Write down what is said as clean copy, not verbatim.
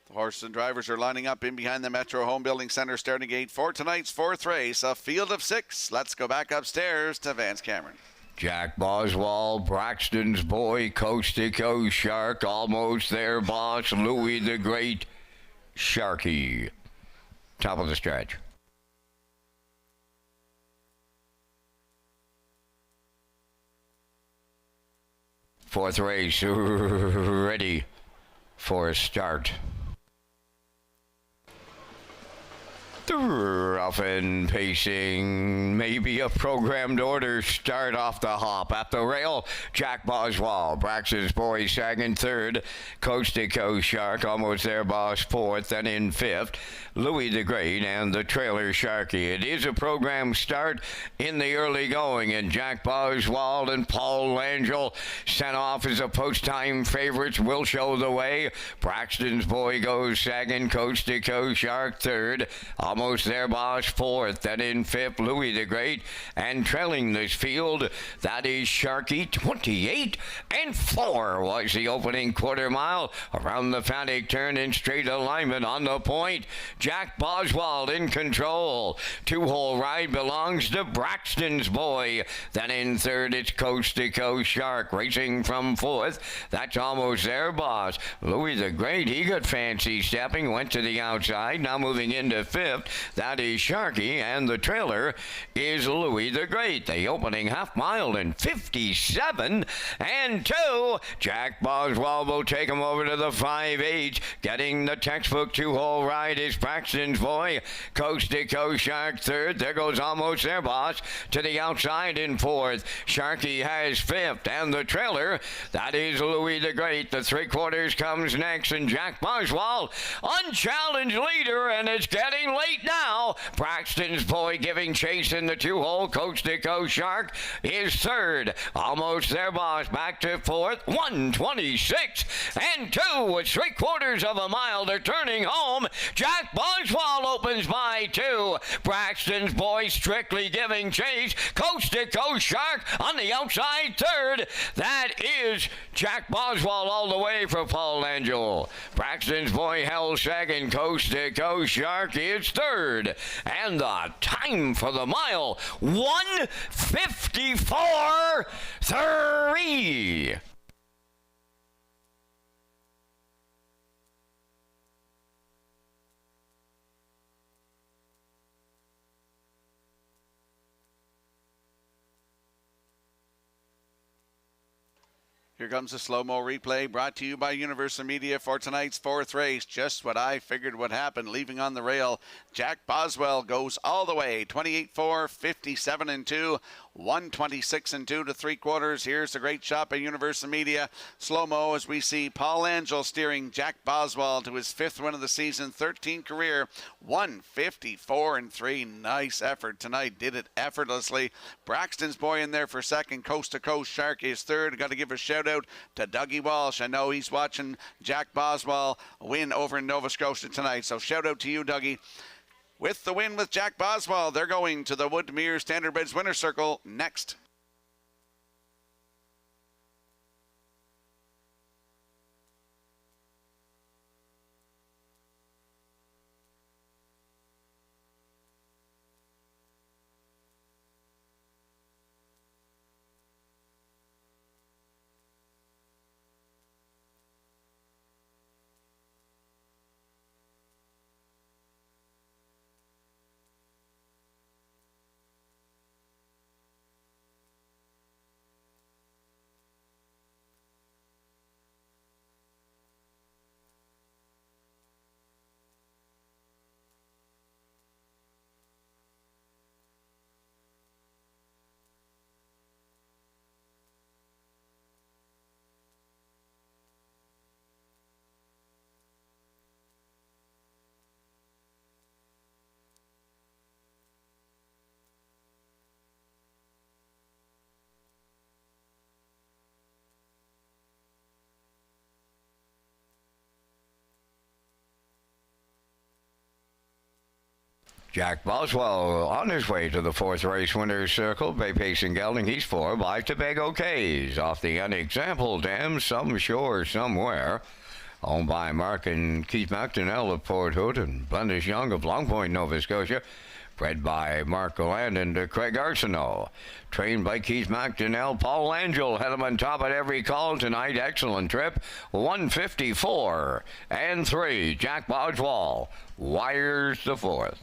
The horses and drivers are lining up in behind the Metro Home Building Center starting gate for tonight's fourth race, a field of 6. Let's go back upstairs to Vance Cameron. Jack Boswell, Braxton's Boy, Coast to Coast Shark, Almost There Boss, Louis the Great, Sharky. Top of the stretch. Fourth race, ready for a start. Rough and pacing, maybe a programmed order, start off the hop. At the rail, Jack Boswell, Braxton's Boy sagging third, Coast to Coast Shark, Almost There Boss fourth, and in fifth, Louis the Great and the trailer Sharky. It is a programmed start in the early going, and Jack Boswell and Paul Langell sent off as a post-time favorites will show the way. Braxton's Boy goes second, Coast to Coast Shark third, Almost There Boss fourth, and in fifth, Louis the Great, and trailing this field, that is Sharky. 28-4 was the opening quarter mile around the Fanatic turn in straight alignment on the point. Jack Boswell in control. Two-hole ride belongs to Braxton's Boy. Then in third, it's Coast to Coast Shark. Racing from fourth, that's Almost There Boss. Louis the Great, he got fancy stepping, went to the outside. Now moving into fifth, that is Sharky, and the trailer is Louis the Great. The opening half mile in 57-2. Jack Boswell will take him over to the 5-8. Getting the textbook two-hole ride is Braxton's Boy. Coast to Coast Shark third. There goes Almost There Boss to the outside in fourth. Sharky has fifth, and the trailer, that is Louis the Great. The three-quarters comes next, and Jack Boswell, unchallenged leader, and it's getting late now. Braxton's Boy giving chase in the two-hole. Coast to Coast Shark is third. Almost There Boss back to fourth. 1:26-2 with three-quarters of a mile. They're turning home. Jack Boswell opens by 2. Braxton's Boy strictly giving chase. Coast to Coast Shark on the outside third. That is Jack Boswell all the way for Paul Langell. Braxton's Boy held second. Coast to Coast Shark is third. And the time for the mile, 1:54.3. Here comes a slow-mo replay brought to you by Universal Media for tonight's fourth race. Just what I figured would happen. Leaving on the rail, Jack Boswell goes all the way. 28-4, 57-2, 1:26-2 to three-quarters. Here's the great shot by Universal Media. Slow-mo as we see Paul Langell steering Jack Boswell to his fifth win of the season, 13 career, 1:54.3. Nice effort tonight. Did it effortlessly. Braxton's Boy in there for second. Coast to Coast Shark is third. Got to give a shout out to Dougie Walsh. I know he's watching Jack Boswell win over in Nova Scotia tonight, so shout out to you, Dougie. With the win with Jack Boswell, they're going to the Woodmere Standardbridge Winner's Circle next. Jack Boswell on his way to the fourth race winner's circle. Bay Pacing Gelding, he's 4 by Tobago K's. Off the unexampled dam, some shore somewhere. Owned by Mark and Keith McDonnell of Port Hood and Blendish Young of Long Point, Nova Scotia. Bred by Mark Galland and Craig Arsenault. Trained by Keith McDonnell. Paul Angel had him on top at every call tonight. Excellent trip. 154 and 3. Jack Boswell wires the fourth.